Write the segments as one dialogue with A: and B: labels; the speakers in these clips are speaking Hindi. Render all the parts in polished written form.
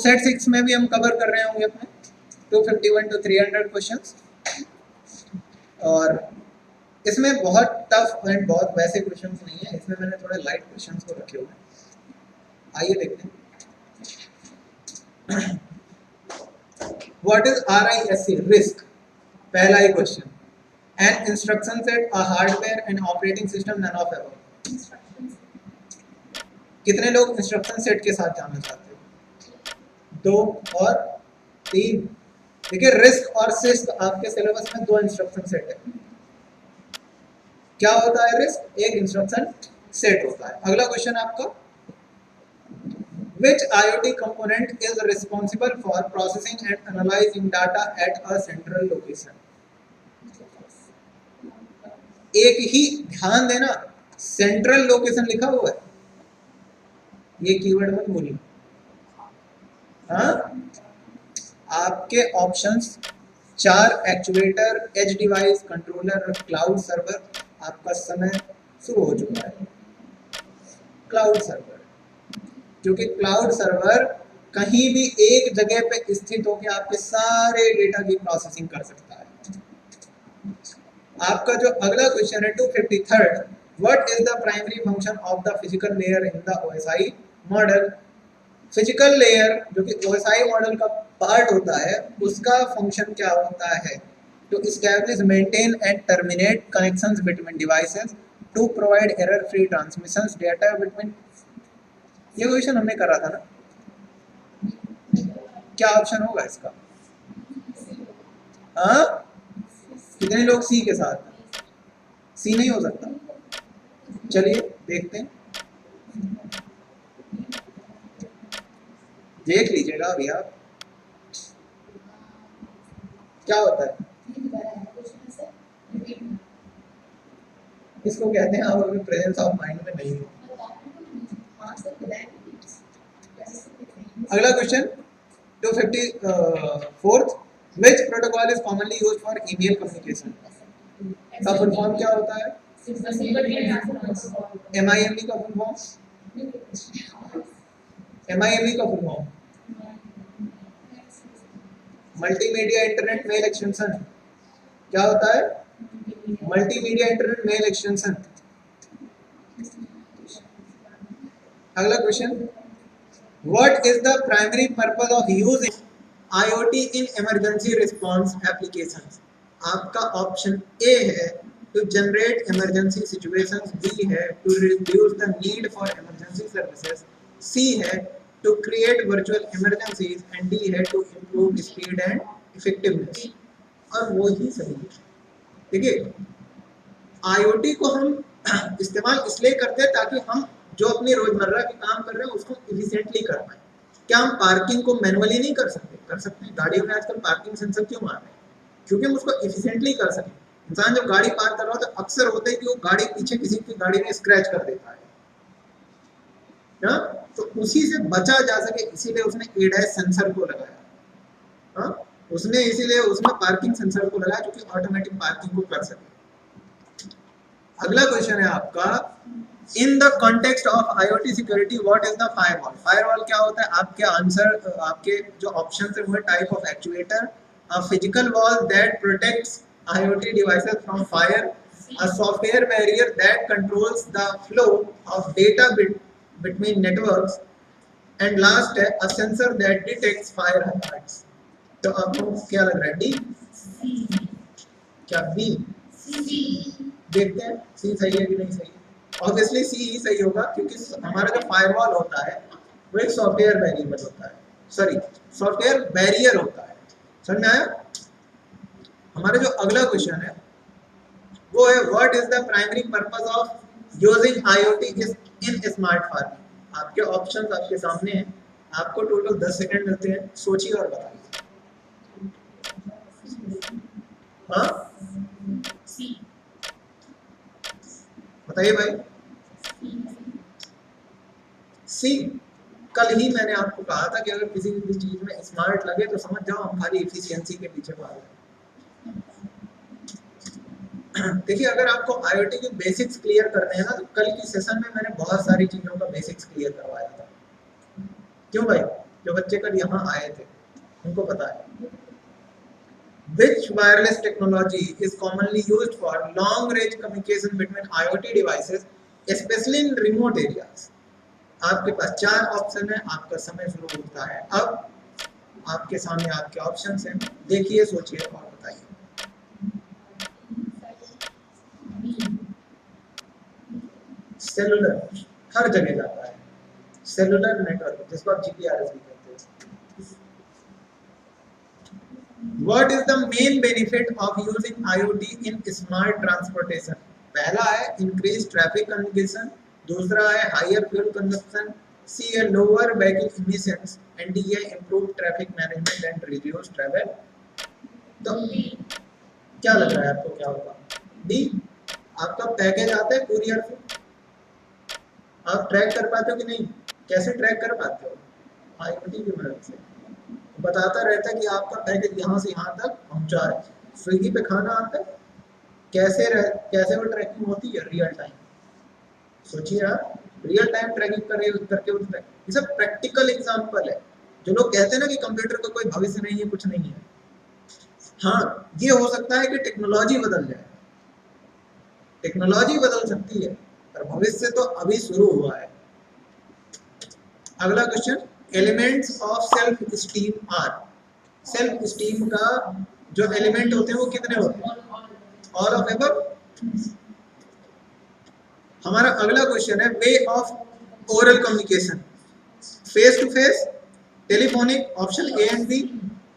A: सेट 6 में भी हम कवर कर रहे होंगे अपने 251 to 300 क्वेश्चंस, और इसमें बहुत टफ एंड बहुत वैसे क्वेश्चंस नहीं है, इसमें मैंने थोड़े लाइट क्वेश्चंस को रखे हुए हैं। आइए देखते हैं। What is RISC? रिस्क। पहला ही question. An instruction set, a hardware and operating system, none of ever. कितने लोग इंस्ट्रक्शन सेट के साथ जाना चाहते हो? 2 और 3। देखिए रिस्क और सिस्क आपके सिलेबस में 2 इंस्ट्रक्शन सेट है। क्या होता है रिस्क? एक इंस्ट्रक्शन सेट होता है। अगला क्वेश्चन आपका, which IoT component is responsible for processing and analyzing data at a central location? एक ही ध्यान देना, सेंट्रल लोकेशन लिखा हुआ है, ये कीवर्ड मत भूलिए। हाँ, आपके options 4 actuator, edge device, controller, cloud server. आपका समय शुरू हो चुका है। क्लाउड सर्वर, क्योंकि क्लाउड सर्वर कहीं भी एक जगह पे स्थित होकर आपके सारे डेटा की प्रोसेसिंग कर सकता है। आपका जो अगला क्वेश्चन है 253, what is the primary function of the physical layer in the OSI model? Physical layer जो कि OSI मॉडल का पार्ट होता है, उसका फंक्शन क्या होता है? To establish, maintain and terminate connections between devices, to provide error free transmissions data between. ये क्वेश्चन हमने करा था ना, क्या ऑप्शन होगा इसका? हाँ, कितने लोग सी के साथ? सी नहीं हो सकता। चलिए देखते हैं, देख लीजिएगा अभी आप क्या होता है। इसको कहते हैं आप अभी प्रेजेंस ऑफ माइंड में नहीं हो। अगला question 254, which protocol is commonly used for email communication? का फुल फॉर्म क्या होता है? MIME का फुल फॉर्म? MIME का full form multimedia internet mail extension. क्या होता है? Multimedia internet mail extension. अगला question, what is the primary purpose of using IoT in emergency response applications? आपका ऑप्शन ए है to generate emergency situations, B है to reduce the need for emergency services, C है to create virtual emergencies, and D है to improve speed and effectiveness। और वो ही सही है। देखिए IoT को हम इस्तेमाल इसलिए करते हैं ताकि हम जो अपनी रोजमर्रा के काम कर रहे हैं उसको इफिशिएंटली कर पाए। क्या हम पार्किंग को मैनुअली नहीं कर सकते? कर सकते हैं। गाड़ियों में आजकल पार्किंग सेंसर क्यों मार रहे हैं? क्योंकि हम उसको इफिशिएंटली कर सकें। इंसान जब गाड़ी पार्क कर रहा हो तो अक्सर होता है कि वो गाड़ी पीछे किसी की गाड़ी में स्क्रैच कर देता है ना, तो उसी से बचा जा सके इसीलिए उसने ADAS सेंसर को लगाया। हाँ, उसने इसीलिए उसमें पार्किंग सेंसर को लगाया जो कि ऑटोमेटिक पार्किंग को कर सके। अगला क्वेश्चन है आपका, इन the context of IoT security what is the firewall? Firewall क्या होता है? आपके आंसर, आपके जो ऑप्शन है वो type of actuator, a physical wall that protects IoT devices from fire, a software barrier that controls the flow of data between networks, and last है a sensor that detects fire hazards। तो आपको क्या लग रहा है? D? क्या B? देखते हैं C सही है कि नहीं सही है। ऑब्वियसली C ही सही होगा क्योंकि हमारा जो फायरवॉल होता है वो एक सॉफ्टवेयर वेरिएबल होता है, सॉरी सॉफ्टवेयर बैरियर होता है। समझ में आया? हमारा जो अगला क्वेश्चन है वो है what is the primary purpose of using IoT in smart farming? आपके ऑप्शंस आपके सामने हैं, आपको टोटल 10 सेकंड मिलते हैं, सोचिए और बताइए। हाँ बताइए भाई। सी। कल ही मैंने आपको कहा था कि अगर किसी भी चीज में स्मार्ट लगे तो समझ जाओ हम खाली एफिशिएंसी के पीछे भाग रहे हैं। देखिए अगर आपको IoT के बेसिक्स क्लियर करने हैं ना तो कल की सेशन में मैंने बहुत सारी चीजों का बेसिक्स क्लियर करवाया था। क्यों भाई? जो बच्चे कल यहाँ आए थे उनको पता है। Which wireless technology is commonly used for long range communication between IoT devices, especially in remote areas? आपके पास 4 ऑप्शन है, आपका समय शुरू होता है अब। आपके सामने आपके ऑप्शन हैं, देखिए, सोचिए और बताइए। सेलुलर हर जगह जाता है, सेलुलर नेटवर्क जिसको आप जीपीआरएस भी कहते हैं। What is the main benefit of using IoT in smart transportation? पहला है increased traffic communication, दूसरा है higher fuel consumption, C है lower vehicle emissions, and D है improved traffic management and reduced travel. तो क्या लग रहा है आपको क्या होगा? D, आपका पैकेज आता है कुरियर से, आप ट्रैक कर पाते हो कि नहीं? कैसे ट्रैक कर पाते हो? IoT की मदद से बताता रहता है कि आपका पैकेज यहाँ से यहाँ तक पहुँचा है। स्विगी पे खाना आता है, कैसे वो ट्रैकिंग होती है? Real time. सोचिए आप, रियल टाइम ट्रैकिंग करके उस ये सब प्रैक्टिकल एग्जांपल है। जो लोग कहते हैं ना कि कंप्यूटर का कोई भविष्य नहीं है, कुछ नहीं है, हाँ ये हो सकता है कि टेक्नोलॉजी बदल जाए, टेक्नोलॉजी बदल सकती है, पर भविष्य तो अभी शुरू हुआ है। अगला question, elements of self esteem are. Self esteem का जो एलिमेंट होते हैं वो कितने होते हैं? All of above. हमारा अगला क्वेश्चन है, way of oral communication, face to face, telephonic, option A and B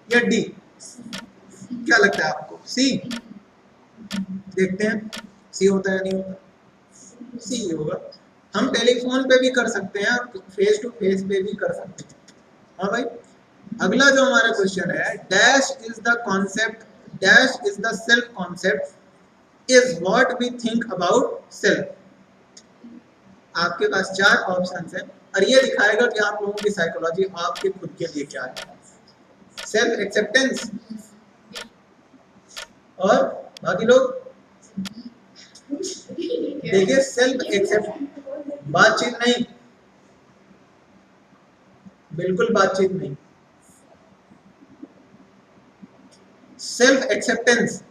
A: या डी? क्या लगता है आपको? सी। देखते हैं सी होता है या नहीं होता। सी होगा। हम टेलीफोन पे भी कर सकते हैं और फेस टू फेस पे भी कर सकते हैं। हाँ भाई, अगला जो हमारा क्वेश्चन है, dash is the concept, dash is the self concept is what we think about self. आपके पास 4 ऑप्शंस हैं और ये दिखाएगा कि आप लोगों की साइकोलॉजी आपके खुद के लिए क्या है। सेल्फ एक्सेप्टेंस और बाकी लोग देखिए, सेल्फ एक्सेप्ट बातचीत नहीं, बिल्कुल बातचीत नहीं। सेल्फ एक्सेप्टेंस,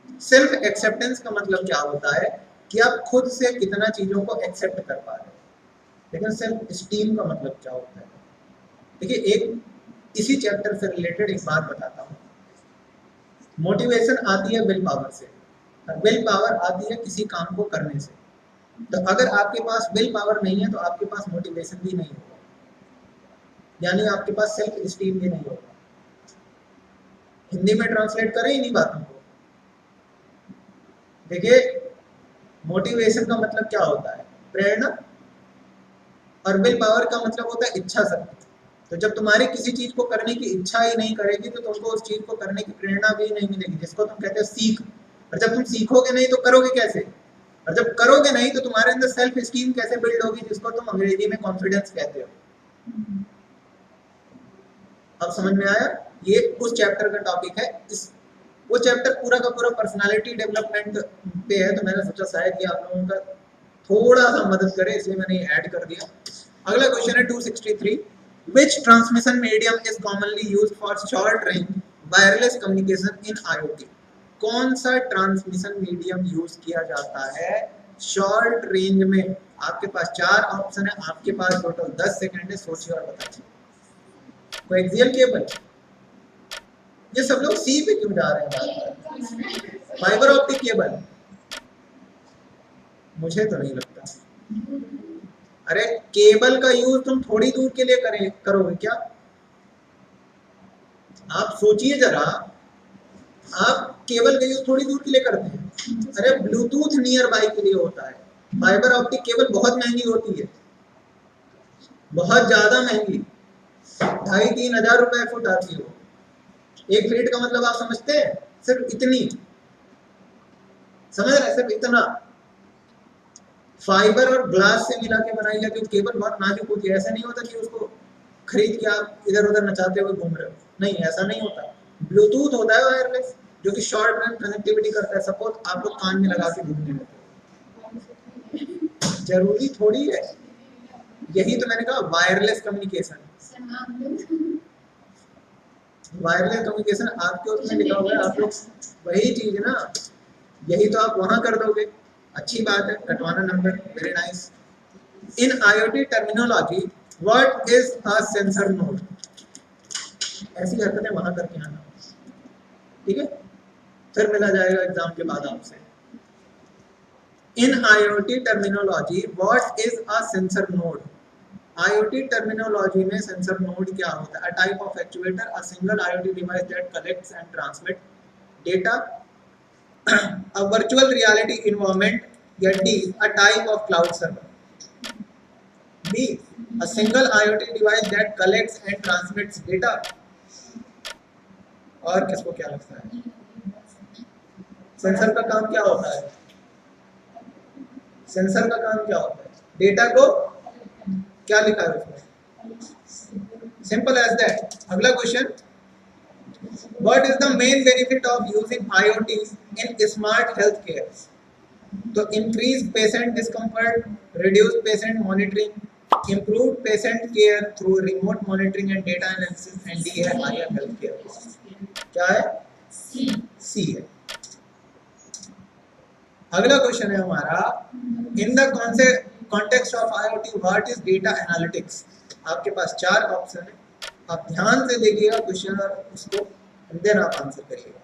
A: सेल्फ एक्सेप्टेंस का मतलब क्या होता है कि आप खुद से कितना चीजों को एक्सेप्ट कर पा रहे हैं। लेकिन सेल्फ स्टीम का मतलब क्या होता है? देखिए, एक इसी चैप्टर से रिलेटेड एक बात बताता हूँ। मोटिवेशन आती है विल पावर से, और विल पावर आती है किसी काम को करने से। तो अगर आपके पास विल पावर नहीं है तो आपके पास मोटिवेशन भी नहीं होगा, यानी आपके पास सेल्फ स्टीम भी नहीं होगा। हिंदी में ट्रांसलेट करें इन्हीं बातों को। देखिए, मोटिवेशन का मतलब क्या होता है? प्रेरणा। और विल पावर का मतलब होता है इच्छा शक्ति। तो जब तुम्हारी किसी चीज को करने की इच्छा ही नहीं करेगी तो तुमको उस चीज को करने की प्रेरणा भी नहीं मिलेगी, जिसको तुम कहते हो सीख। और जब तुम सीखोगे नहीं तो करोगे कैसे? और जब करोगे नहीं तो तुम्हारे अंदर सेल्फ स्टीम कैसे बिल्ड होगी, जिसको तुम अंग्रेजी में कॉन्फिडेंस कहते हो। अब समझ में आया? ये उस चैप्टर का टॉपिक है। वो चैप्टर पूरा का पूरा पर्सनालिटी डेवलपमेंट पे है, तो मैंने सोचा शायद ये आप लोगों का थोड़ा सा मदद करे, इसलिए मैंने ऐड कर दिया। अगला क्वेश्चन है 263, which transmission medium is commonly used for short range wireless communication in IoT? कौन सा ट्रांसमिशन मीडियम यूज किया जाता है शॉर्ट रेंज में? आपके पास 4 ऑप्शन है, आपके पास टोटल 10 सेकंड है, सोचिए और बताइए। कोएक्सियल केबल, ये सब लोग सी पे क्यों जा रहे हैं? फाइबर ऑप्टिक केबल, मुझे तो नहीं लगता। अरे केबल का यूज तुम थोड़ी दूर के लिए करोगे क्या? आप सोचिए जरा, आप केबल का यूज थोड़ी दूर के लिए करते हैं। अरे ब्लूटूथ नियर बाई के लिए होता है। फाइबर ऑप्टिक केबल बहुत महंगी होती है, बहुत ज्यादा महंगी, 2,500-3 हजार रुपए फुट आती है। 1 फीट का मतलब आप समझते हैं? सिर्फ इतनी, समझ रहे? सिर्फ इतना। फाइबर और ग्लास से मिला के बनाई जाती है केबल, बहुत नाजुक होती है। ऐसा नहीं होता कि उसको खरीद के आप इधर उधर नचाते हुए घूम रहे हो, नहीं, ऐसा नहीं होता। ब्लूटूथ होता है वायरलेस, जो कि शॉर्ट रेंज कनेक्टिविटी करता है। सपोज आप लोग कान में लगा के घूमने लगते हो, जरूरी थोड़ी है। यही तो मैंने कहा वायरलेस कम्युनिकेशन, वायरलेस कम्युनिकेशन आपके उसमें लिखा हुआ है, आप लोग वही चीज ना, यही तो आप वहां कर दोगे। अच्छी बात है, कटवाना number, very nice. In IoT terminology what is a sensor node? ऐसी हरकतें वहां करके आना, ठीक है, फिर मिला जाएगा एग्जाम के बाद आपसे। इन IoT terminology what is a sensor node? IoT terminology में सेंसर नोड क्या होता है? A type of actuator, a single IoT device that collects and transmit data, a virtual reality environment, या D, a type of cloud server? B, a single IoT device that collects and transmits data. और किसको क्या लगता है? सेंसर का काम क्या होता है? सेंसर का काम क्या होता है? डेटा को क्या लिखा है उसमें? Simple as that. अगला question, what is the main benefit of using IoT in smart health care? तो increase patient discomfort, reduce patient monitoring, improve patient care through remote monitoring and data analysis, and D है हायर हेल्थ केयर। क्या है? सी है। अगला क्वेश्चन है हमारा, in the context of IoT what is data analytics? आपके पास 4 ऑप्शन है, आप ध्यान से देखिएगा क्वेश्चन और उसको देन आप आंसर करिएगा।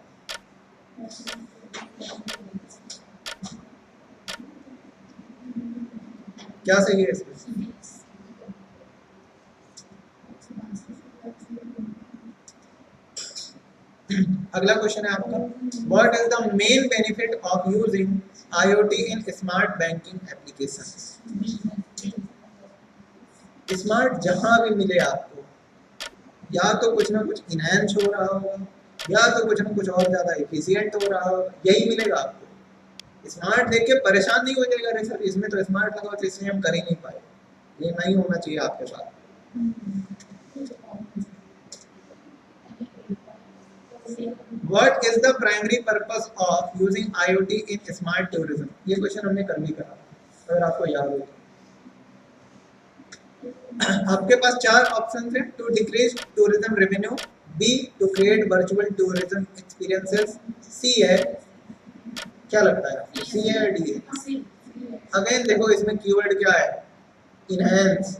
A: क्या सही है इसमें? अगला क्वेश्चन है आपका, what is the main benefit of using IoT in smart banking applications? Smart जहां भी मिले आपको, या तो कुछ ना कुछ इनहेंस हो रहा होगा, या तो कुछ ना कुछ और ज्यादा एफिशिएंट हो रहा होगा, यही मिलेगा आपको। स्मार्ट देख के परेशान नहीं हो जाएगा, अरे सर इसमें तो स्मार्ट लगा तो इसलिए हम कर ही नहीं पाए, ये नहीं होना चाहिए आपके साथ। What is the primary purpose of using IoT in smart tourism? ये क्वेश्चन हमने कल भी करा, अगर आपको याद हो तो। आपके पास 4 ऑप्शन हैं, to decrease tourism revenue, B to create virtual tourism experiences, C है, क्या लगता है आपको, सी है या डी है? अगेन देखो इसमें कीवर्ड क्या है, इनहेंस।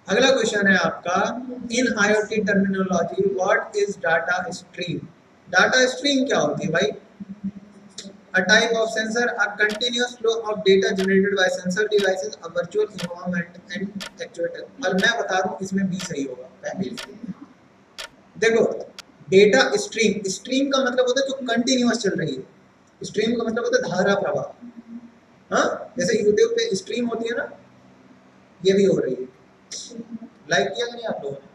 A: अगला क्वेश्चन है आपका, इन IoT terminology what is data stream? Data stream क्या होती है भाई? A type of sensor, a continuous flow of data generated by sensor devices, a virtual environment and actuator। और मैं बता दूं इसमें बी सही होगा पहले। देखो डेटा स्ट्रीम, स्ट्रीम का मतलब होता है जो कंटिन्यूअस चल रही है, स्ट्रीम का मतलब होता है धारा प्रवाह। हाँ, जैसे यूट्यूब पे स्ट्रीम होती है ना, ये भी हो रही है। लाइक किया नहीं आप लोगों ने?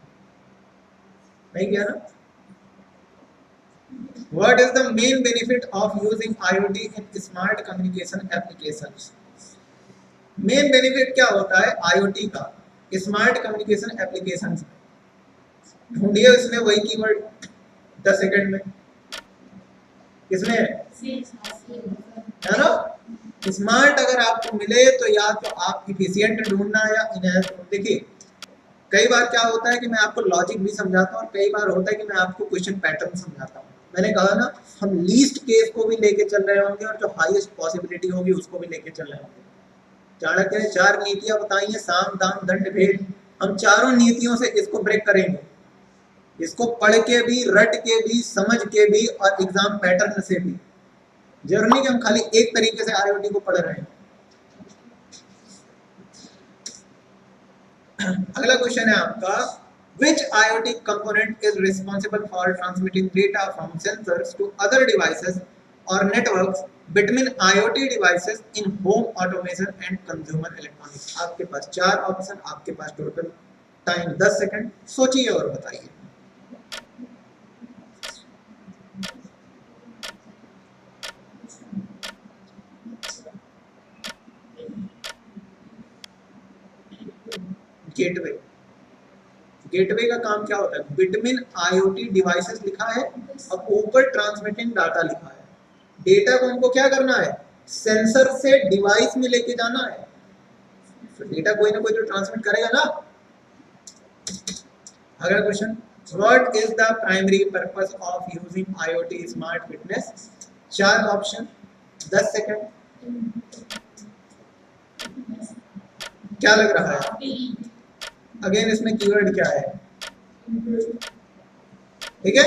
A: नहीं किया ना? What is the main benefit of using IoT in smart communication applications? Main benefit क्या होता है IoT का स्मार्ट कम्युनिकेशन एप्लीकेशंस में? ढूंढिए इसमें वही कीवर्ड 10 सेकंड में, किसमें है ना? स्मार्ट अगर आपको मिले तो या तो आप इफिशिएंट ढूंढना या इनहेंस। देखिए कई बार क्या होता है कि मैं आपको लॉजिक भी समझाता हूँ और कई बार होता है कि मैं आपको क्वेश्चन पैटर्न समझाता हूँ। मैंने कहा ना, हम लीस्ट केस को भी लेके चल रहे होंगे और जो हाईएस्ट पॉसिबिलिटी होगी उसको भी लेके चल रहे होंगे। चाणक्य ने 4 नीतियां बताई हैं, साम दाम दंड भेद। हम चारों नीतियों से इसको ब्रेक करेंगे, इसको पढ़ के भी, रट के भी, समझ के भी और एग्जाम पैटर्न से भी। जरूरी नहीं कि हम खाली एक तरीके से IoT को पढ़ रहे हैं। अगला क्वेश्चन है आपका, which IoT component is responsible for transmitting data from sensors to other devices or networks between IoT devices in home automation and consumer electronics? आपके पास 4 ऑप्शन, आपके पास टोटल टाइम 10 सेकंड, सोचिए और बताइए। गेटवे, गेटवे का काम क्या होता है? बिटवीन IoT डिवाइसेस लिखा है और ऊपर ट्रांसमिटिंग डाटा लिखा है। डेटा को हमको क्या करना है? सेंसर से डिवाइस में लेके जाना है। तो डेटा कोई ना कोई तो ट्रांसमिट करेगा ना। अगला question, what is the primary purpose of using IoT smart fitness? 4 option, 10 second. क्या लग रहा है? अगेन इसमें कीवर्ड क्या है? ठीक है।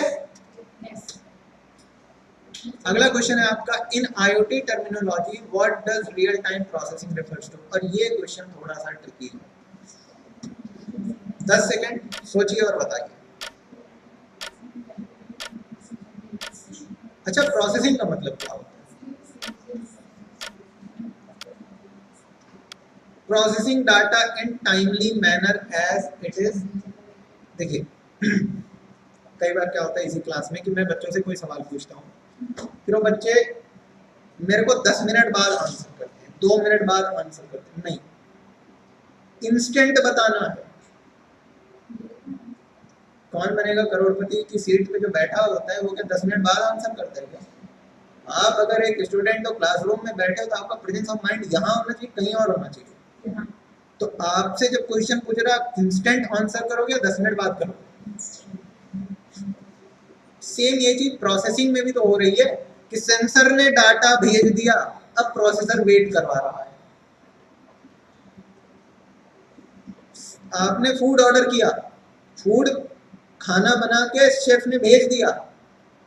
A: अगला क्वेश्चन है आपका, in IoT terminology what does real time processing refers to? और ये क्वेश्चन थोड़ा सा ट्रिकी है। 10 सेकंड सोचिए और बताइए। अच्छा, प्रोसेसिंग का मतलब क्या होता है? Processing data in timely manner as it is. देखिए कई बार क्या होता है इसी क्लास में कि मैं बच्चों से कोई सवाल पूछता हूँ, फिर वो बच्चे मेरे को 10 मिनट बाद आंसर करते हैं, 2 मिनट बाद आंसर करते हैं। नहीं, इंस्टेंट बताना है। कौन बनेगा करोड़पति की सीट पे जो बैठा होता है वो क्या 10 मिनट बाद आंसर करता है क्या? आप अगर एक स्टूडेंट हो क्लासरूम में बैठे हो तो आपका प्रेजेंस ऑफ माइंड यहाँ होना चाहिए, कहीं और होना चाहिए। तो आपसे जब क्वेश्चन पूछ रहा है इंस्टेंट आंसर करोगे या 10 मिनट बाद करोगे? सेम ये चीज प्रोसेसिंग में भी तो हो रही है कि सेंसर ने डाटा भेज दिया, अब प्रोसेसर वेट करवा रहा है। आपने फूड ऑर्डर किया, फूड खाना बना के शेफ ने भेज दिया,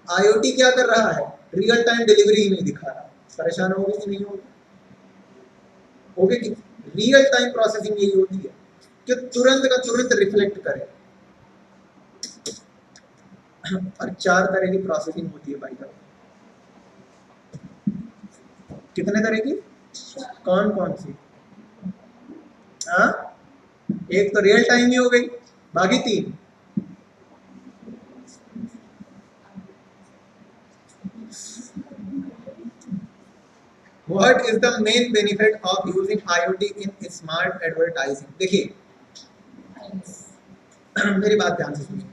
A: आईओटी क्या कर रहा है? रियल टाइम डिलीवरी ही नहीं दिखा रहा। परेशान होगी कि नहीं होगी? होगी कि रियल टाइम प्रोसेसिंग यही होती है कि तुरंत का तुरंत रिफ्लेक्ट करे। और 4 तरह की प्रोसेसिंग होती है भाई साहब। कितने तरह की? कौन कौन सी? हाँ, एक तो रियल टाइम ही हो गई, बाकी 3। What is the main benefit of using IoT in smart advertising? देखिए मेरी बात ध्यान से सुनिए।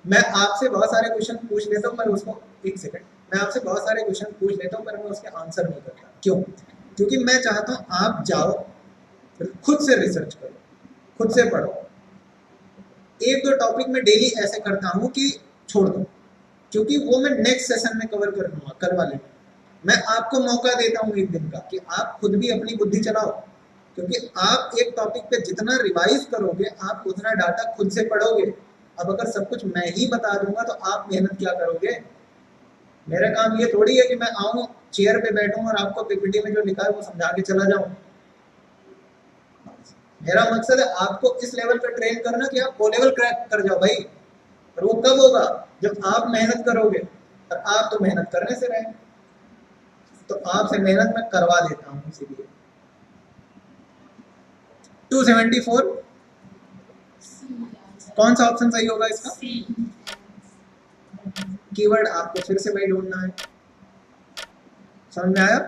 A: मैं आपसे बहुत सारे क्वेश्चन पूछ लेता हूँ पर उसको, एक सेकंड, मैं आपसे बहुत सारे क्वेश्चन पूछ लेता हूँ पर मैं उसके आंसर नहीं करता। क्यों? क्योंकि मैं चाहता हूँ आप जाओ खुद से रिसर्च करो, खुद से पढ़ो। 1-2 टॉपिक में डेली ऐसे करता हूँ कि छोड़ दो, क्योंकि वो मैं नेक्स्ट सेशन में कवर कर लूँगा, करवा लेंगे। मैं आपको मौका देता हूँ एक दिन का कि आप खुद भी अपनी बुद्धि चलाओ, क्योंकि आप एक टॉपिक पे जितना रिवाइज करोगे आप उतना डाटा खुद से पढ़ोगे। अब अगर सब कुछ मैं ही बता दूंगा तो आप मेहनत क्या करोगे? मेरा काम ये थोड़ी है कि मैं आऊँ चेयर पे बैठूं और आपको पीपीटी में जो लिखा है वो समझा के चला जाऊं। मेरा मकसद है आपको इस लेवल पे ट्रेन करना कि आप वो लेवल क्रैक कर जाओ भाई। और वो कब होगा? जब आप मेहनत करोगे। और आप तो मेहनत करने से रहे, तो आपसे मेहनत मैं करवा देता हूँ। इसीलिए 274 कौन सा ऑप्शन सही होगा इसका? कीवर्ड आपको फिर से वही ढूंढना है। समझ में आया?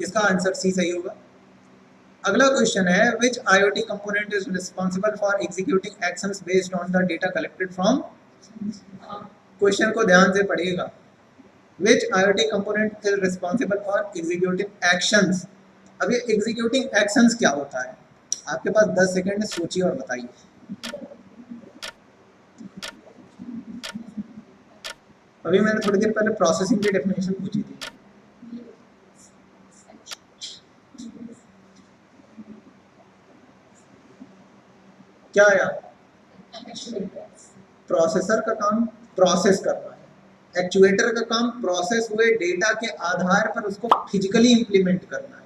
A: इसका आंसर सी सही होगा। अगला क्वेश्चन है, विच IoT component is responsible for executing actions based on the data collected from? Question को ध्यान से पढ़िएगा। Which IoT component is responsible for executing actions? अब ये executing actions क्या होता है? आपके पास 10 सेकंड है, सोचिए और बताइए। अभी मैंने थोड़ी देर पहले प्रोसेसिंग की डेफिनेशन पूछी थी। क्या आया? प्रोसेसर का काम प्रोसेस करना है, एक्चुएटर का काम प्रोसेस हुए डेटा के आधार पर उसको फिजिकली इंप्लीमेंट करना है।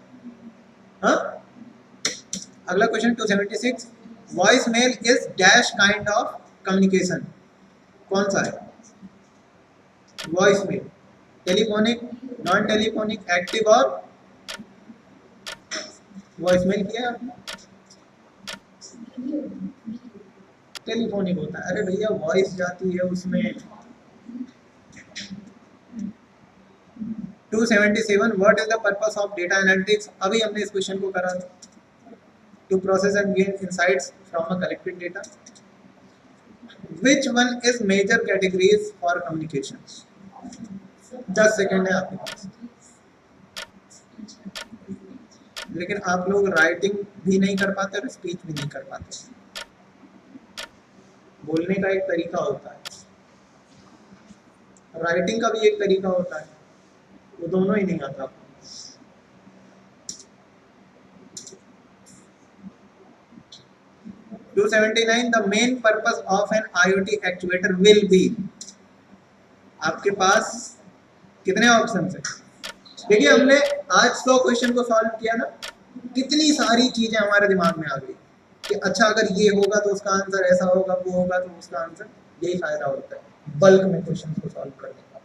A: हाँ? अगला question 276, voice mail is dash kind of communication? कौन सा है? Voice mail telephonic, non telephonic, active और वॉइस मेल किया आपने? टेलीफोनिक होता है। अरे भैया वॉइस जाती है उसमें। 277, what is the purpose of data analytics? अभी हमने इस क्वेश्चन को करा था। To process and gain insights from a collected data. Which one is major categories for communication? 10 second है आपके पास। लेकिन आप लोग राइटिंग भी नहीं कर पाते और स्पीच भी नहीं कर पाते। बोलने का एक तरीका होता है, राइटिंग का भी एक तरीका होता है, वो दोनों ही नहीं आता। 279 the main purpose of an IoT actuator will be. आपके पास कितने ऑप्शन है? देखिए हमने आज 100 क्वेश्चन को सॉल्व किया ना, कितनी सारी चीजें हमारे दिमाग में आ गई कि अच्छा अगर ये होगा तो उसका आंसर ऐसा होगा, वो होगा तो उसका आंसर, यही फायदा होता है बल्क में क्वेश्चन को सॉल्व करने का।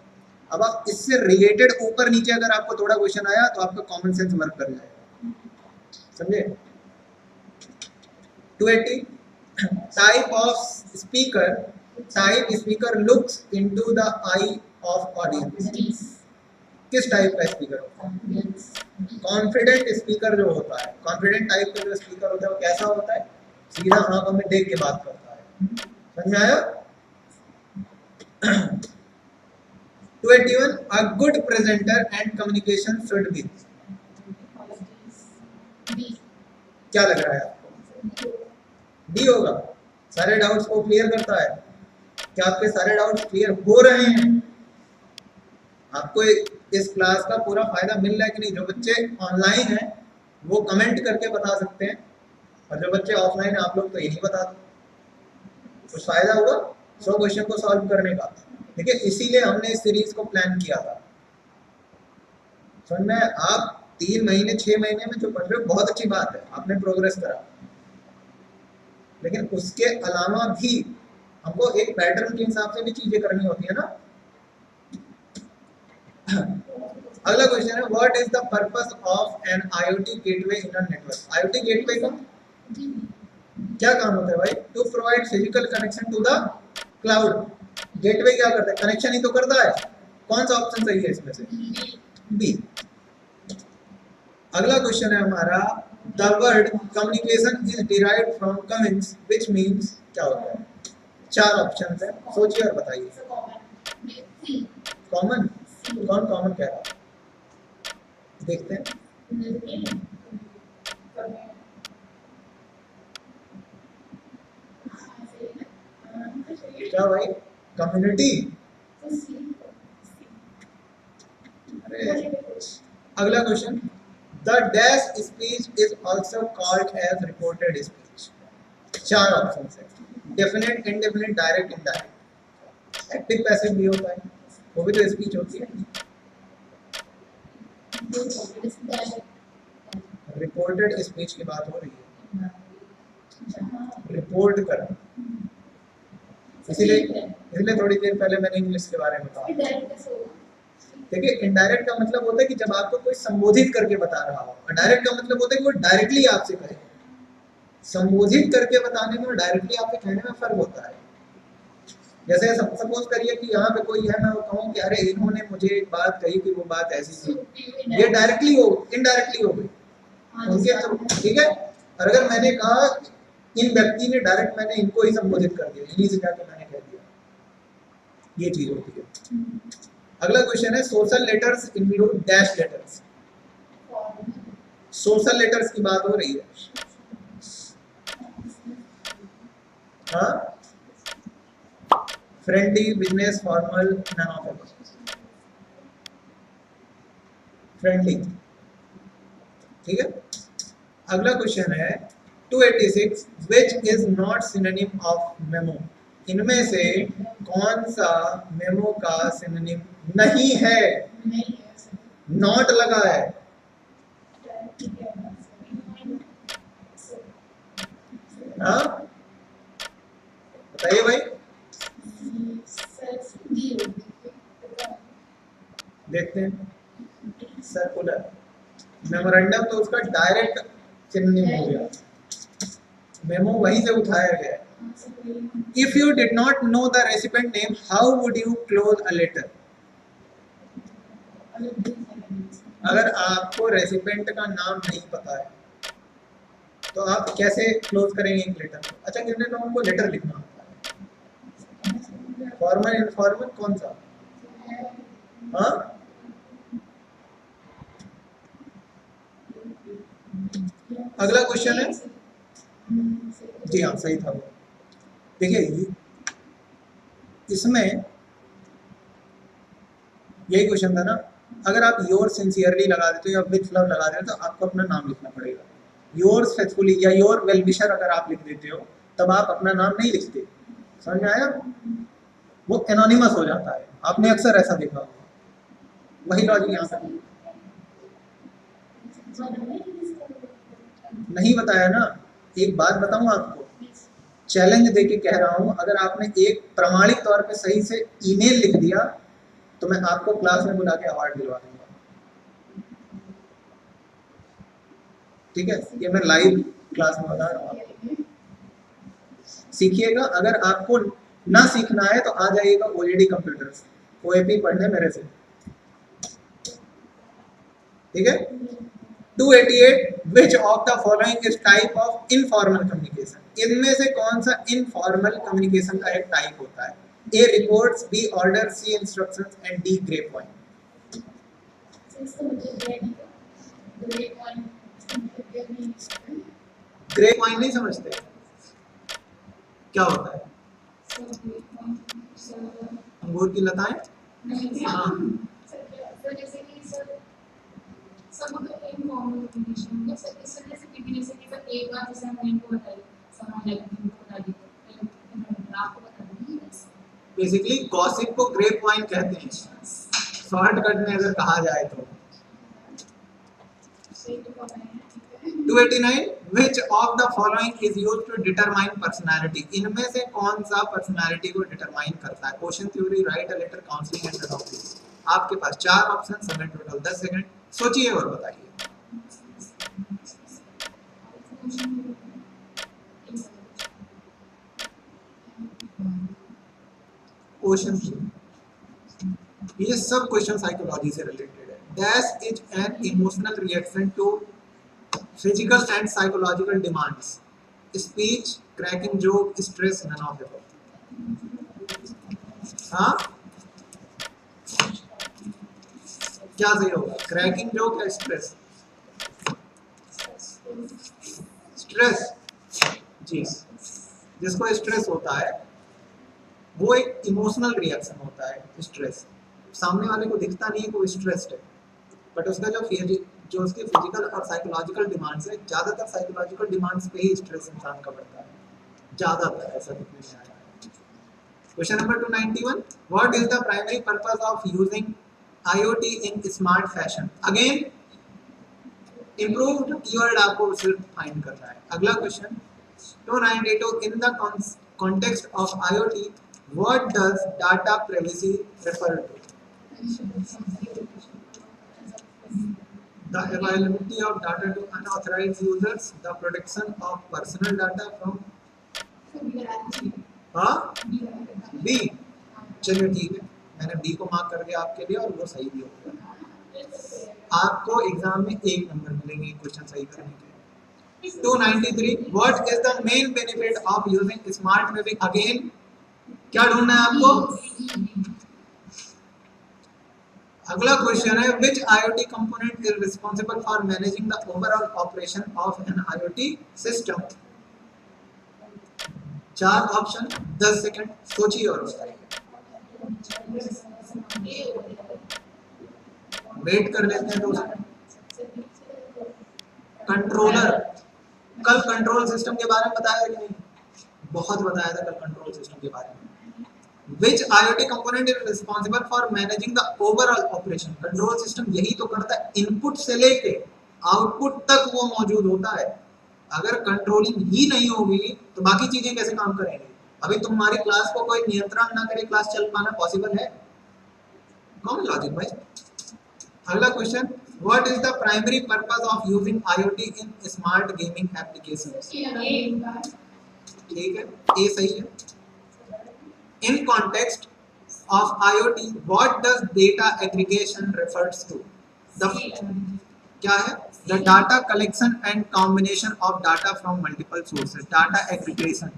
A: अब आप इससे रिलेटेड ऊपर नीचे अगर आपको थोड़ा क्वेश्चन आया तो आपका कॉमन सेंस वर्क कर जाएगा, समझे? 280 type of speaker, type speaker looks into the I of audience. किस टाइप का स्पीकर होता है? कॉन्फिडेंट स्पीकर जो होता है, कॉन्फिडेंट टाइप का जो स्पीकर होता है वो कैसा होता है? सीधा आंखों में देख के बात करता है। समझ में आया? 281 a good presenter and communication should be। क्या लग रहा है आपको? डी होगा। सारे डाउट्स को क्लियर करता है। क्या आपके सारे डाउट्स क्लियर हो रहे हैं? आपको इस क्लास का पूरा फायदा मिल रहा है कि नहीं? जो बच्चे ऑनलाइन हैं वो कमेंट करके बता सकते हैं, और जो बच्चे ऑफलाइन हैं आप लोग तो ये नहीं बताते। कुछ फायदा होगा 100 क्वेश्चन को सॉल्व करने का। देखिए इसीलिए हमने इस सीरीज को प्लान किया था। समझ में? आप 3 महीने 6 महीने में जो पढ़ रहे हो बहुत अच्छी बात है, आपने प्रोग्रेस करा, लेकिन उसके अलावा भी हमको एक पैटर्न के हिसाब से भी चीजें करनी होती है ना। अगला क्वेश्चन है what is the purpose of an IoT gateway in a network. IoT gateway का क्या काम होता है भाई? To provide physical connection to the cloud. Gateway क्या करता है? कनेक्शन ही तो करता है। कौन सा ऑप्शन सही है इसमें से? बी। अगला क्वेश्चन है हमारा the word communication is derived from Cummins which means. क्या होता है? 4 ऑप्शन है, सोचिए और बताइए। कॉमन? कौन कॉमन कह रहा है? देखते हैं। क्या भाई? कम्युनिटी? अगला question the dash speech is also called as reported speech. 4 option है, definite, indefinite, direct, indirect. Active passive भी होता है, वो भी तो स्पीच होती है। रिपोर्टेड स्पीच की बात हो रही है, रिपोर्ट कर। इसलिए थोड़ी देर पहले मैंने इंग्लिश के बारे में कहा। देखिए इनडायरेक्ट का मतलब होता है कि जब आपको कोई संबोधित करके बता रहा हो, और डायरेक्ट का मतलब होता है कि वो डायरेक्टली आपसे कहे। संबोधित करके बताने में और डायरेक्टली आपसे कहने में फर्क होता है। जैसे सपोज करिए कि यहाँ पे कोई है, मैं कहूँ कि अरे इन्होंने मुझे एक बात कही कि वो बात ऐसी थी, ये डायरेक्टली हो, इनडायरेक्टली हो गई उनके थ्रू, ठीक है। और अगर मैंने कहा इन व्यक्ति ने, डायरेक्ट मैंने इनको ही संबोधित कर दिया, इन्हीं से जाके मैंने कह दिया, ये चीज होती है। अगला क्वेश्चन है social letters include dash letters. Social letters की बात हो रही है। हाँ, friendly, business, formal, none of it. Friendly, ठीक है। अगला क्वेश्चन है 286 which is not synonym of memo. इनमें से कौन सा मेमो का सिनोनिम नहीं है? नॉट लगा है। हाँ बताइए भाई। देखते हैं। सर्कुलर, मेमोरेंडम तो उसका डायरेक्ट सिनोनिम हो गया, मेमो वहीं से उठाया गया। If you did not know the recipient name how would you close a letter. अगर आपको रेसिपिएंट का नाम नहीं पता है तो आप कैसे क्लोज करेंगे एक लेटर? अच्छा कितने लोगों को लेटर लिखना होता है? फॉर्मल, इनफॉर्मल, कौन सा? हाँ अगला क्वेश्चन है, जी हाँ सही था। देखिए इसमें यही क्वेश्चन था ना, अगर आप योर सिंसियरली लगा देते हो या विथ लव लगा देते हो तो आपको अपना नाम लिखना पड़ेगा। योर फेथफुली या योर वेलविशर अगर आप लिख देते हो तब आप अपना नाम नहीं लिखते। समझ में आया? वो एनोनिमस हो जाता है, आपने अक्सर ऐसा देखा होगा। वही लॉजिक यहाँ पर नहीं बताया ना। एक बात बताऊं आपको, चैलेंज देके कह रहा हूं, अगर आपने एक प्रमाणिक तौर पे सही से ईमेल लिख दिया तो मैं आपको क्लास में बुला के अवार्ड दिलवा दूंगा। ठीक है, ये मैं लाइव क्लास में बता रहा हूँ आपको। सीखिएगा। अगर आपको ना सीखना है तो आ जाइएगा ओजेडी कंप्यूटर्स, ओएपी पढ़ने मेरे से। ठीक है। 288 which of the following is type of informal communication, इनमें से कौन सा इनफॉर्मल कम्युनिकेशन का एक टाइप होता है? A reports, B order, C instructions and D grey point. Grey point नहीं समझते क्या होता है? अंगूर की लताएं। हाँ बेसिकली गॉसिप को ग्रे पॉइंट कहते हैं, शॉर्टकट में अगर कहा जाए तो। 289 which of the following is used to determine personality, इनमें से कौन सा पर्सनालिटी को डिटरमाइन करता है? Question theory, write a letter, counselling and adopting. आपके पास 4 ऑप्शन, समय टोटल 10 सेकंड। सोचिए और बताइए। क्वेश्चन थ्योरी, ये सब क्वेश्चन साइकोलॉजी से रिलेटेड है। Dash is an emotional reaction to physical and psychological demands, speech, cracking joke, stress, none of the. हाँ क्या सही होगा? क्रैकिंग जोक या स्ट्रेस? स्ट्रेस जी। जिसको स्ट्रेस होता है वो एक इमोशनल रिएक्शन होता है। स्ट्रेस सामने वाले को दिखता नहीं है कि वो स्ट्रेस्ड है, बट उसका जो उसके फिजिकल और साइकोलॉजिकल डिमांड्स है, ज़्यादातर साइकोलॉजिकल डिमांड्स पे ही स्ट्रेस इंसान का बढ़ता है, ज़्यादातर ऐसा दिखने में आया है। Question number 291, what is the primary purpose of using IoT in smart fashion? Again improved keyword आपको सिर्फ फाइंड करना है। अगला question 292, in the context of IoT, what does data privacy refer to? The availability of data to unauthorized users, the protection of personal data from B। चलिए ठीक है, मैंने B को मार्क कर दिया आपके लिए और वो सही भी हो गया। आपको एग्जाम में 1 नंबर मिलेंगे क्वेश्चन सही करने के। 293, what is the main benefit of using smart mapping? Again क्या ढूंढना है आपको? अगला क्वेश्चन है which IoT component is responsible for managing the overall operation of an IoT system? 4 option, 10 second, सोचिए और बताइए। वेट कर लेते हैं 2 सेकंड। कंट्रोलर, कल कंट्रोल सिस्टम के बारे में बताया कि नहीं? बहुत बताया था कल कंट्रोल सिस्टम के बारे में। Which IoT component is responsible for managing the overall operation? Control system यही तो करता है, इनपुट से लेके आउटपुट तक वो मौजूद होता है। अगर कंट्रोलिंग ही नहीं होगी तो बाकी चीजें कैसे काम करेंगे? अभी तुम्हारी क्लास को कोई नियंत्रण ना करे, क्लास चल पाना पॉसिबल है? कॉमन लॉजिक भाई। अगला question, what is the primary purpose of using IoT in smart gaming applications? ठीक है, ए सही है। In context of IoT, what does data aggregation refers to? The क्या है? The data collection and combination of data from multiple sources. Data aggregation.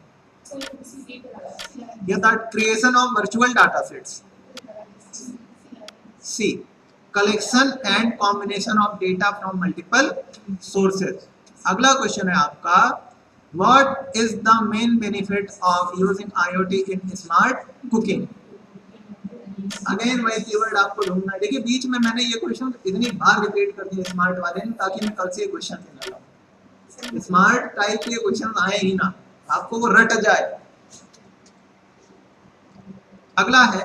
A: Yeah, the creation of virtual data sets. C. Collection and combination of data from multiple sources. अगला क्वेश्चन है आपका, what is the main benefit of using IoT in smart cooking. Again वही कीवर्ड आपको ढूंढना है। देखिए बीच में मैंने ये क्वेश्चन इतनी बार रिपीट कर दिया स्मार्ट वाले ने, ताकि मैं कल से ये क्वेश्चन नहीं लगाऊं। स्मार्ट टाइप के क्वेश्चन आए ही ना, आपको वो रट जाए। अगला है,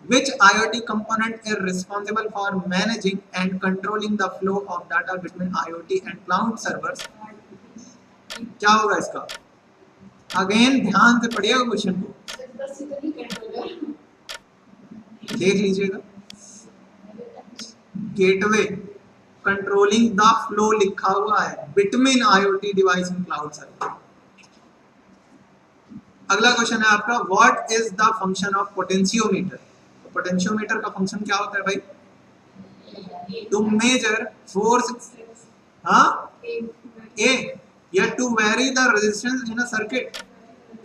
A: which IoT component is responsible for managing and controlling the flow of data between IoT and cloud servers। क्या होगा इसका? अगेन ध्यान से पढ़िएगा क्वेश्चन को, देख लीजिएगा। गेटवे कंट्रोलिंग द फ्लो लिखा हुआ है between IoT device and cloud server. अगला क्वेश्चन है आपका, what is the function of potentiometer. Potentiometer का फंक्शन क्या होता है भाई? टू मेजर फोर्स, हाँ ए, या to vary the resistance in a circuit,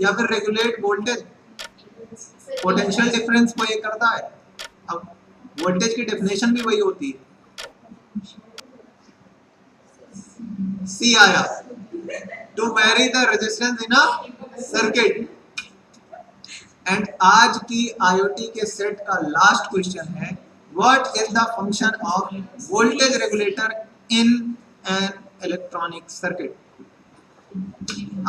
A: या फिर रेगुलेट वोल्टेज। पोटेंशियल डिफरेंस को ये करता है। अब वोल्टेज की डेफिनेशन भी वही होती है। सी आया, to vary the resistance in a circuit. And आज की आईओटी के सेट का लास्ट क्वेश्चन है, what is the function of voltage regulator in an electronic circuit.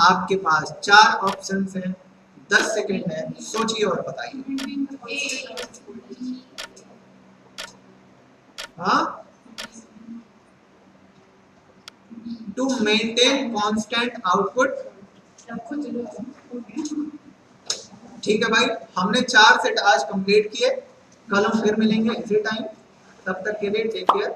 A: आपके पास 4 ऑप्शंस हैं, 10 सेकेंड है, सोचिए और बताइए। हाँ, टू मेंटेन कांस्टेंट आउटपुट। ठीक है भाई, हमने 4 सेट आज कंप्लीट किए। कल हम फिर मिलेंगे इसी टाइम, तब तक के लिए टेक केयर।